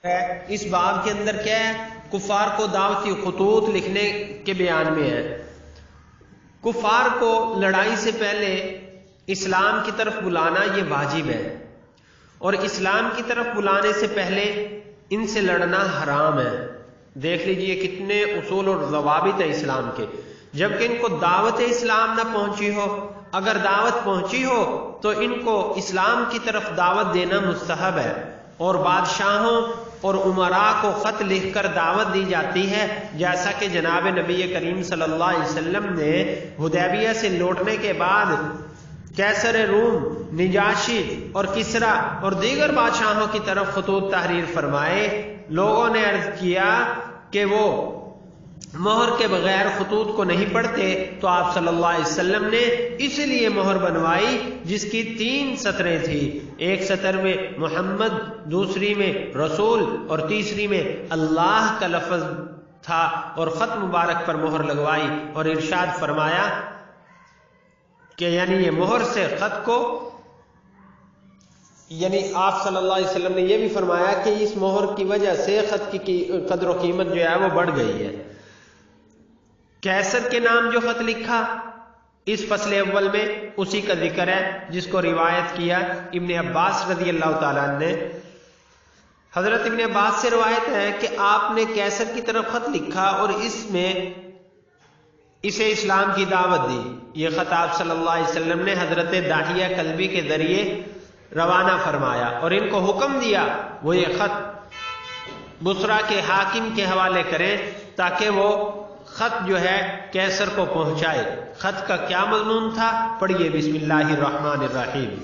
اس باب کے اندر کیا ہے؟ کفار کو دعوتی خطوط لکھنے کے بیان میں ہے۔ کفار کو لڑائی سے پہلے اسلام کی طرف بلانا یہ واجب ہے، اور اسلام کی طرف بلانے سے پہلے ان سے لڑنا حرام ہے۔ دیکھ لیجئے کتنے اصول اور ضوابط ہیں اسلام کے، جبکہ ان کو دعوت اسلام نہ پہنچی ہو۔ اگر دعوت پہنچی ہو تو ان کو اسلام کی طرف دعوت دینا مستحب ہے، اور بادشاہوں اور امراء کو خط لکھ کر دعوت دی جاتی ہے، جیسا کہ جناب نبی کریم صلی اللہ علیہ وسلم نے حدیبیہ سے لوٹنے کے بعد قیصر روم، نجاشی اور کسریٰ اور دیگر بادشاہوں کی طرف خطوط تحریر فرمائے۔ لوگوں نے عرض کیا کہ وہ مہر کے بغیر خطوط کو نہیں پڑھتے، تو آپ صلی اللہ علیہ وسلم نے اسی لیے مہر بنوائی جس کی 3 سطریں تھی، ایک سطر میں محمد، دوسری میں رسول اور تیسری میں اللہ کا لفظ تھا، اور خط مبارک پر مہر لگوائی، اور ارشاد فرمایا کہ یعنی یہ مہر سے خط کو، یعنی آپ صلی اللہ علیہ وسلم نے یہ بھی فرمایا کہ اس مہر کی وجہ سے خط کی قدر و قیمت جو ہے وہ بڑھ گئی ہے۔ قیصر کے نام جو خط لکھا اس فصل اول میں اسی کا ذکر ہے، جس کو روایت کیا ابن عباس رضی اللہ تعالیٰ عنہ نے۔ حضرت ابن عباس سے روایت ہے کہ آپ نے قیصر کی طرف خط لکھا اور اس میں اسے اسلام کی دعوت دی۔ یہ خط آپ صلی اللہ علیہ وسلم نے حضرت داہیہ کلبی کے ذریعے روانہ فرمایا، اور ان کو حکم دیا وہ یہ خط بصرہ کے حاکم کے حوالے کریں تاکہ وہ خط جو ہے قیصر کو پہنچائے۔ خط کا کیا مضمون تھا؟ پڑھیے بسم اللہ الرحمن الرحیم۔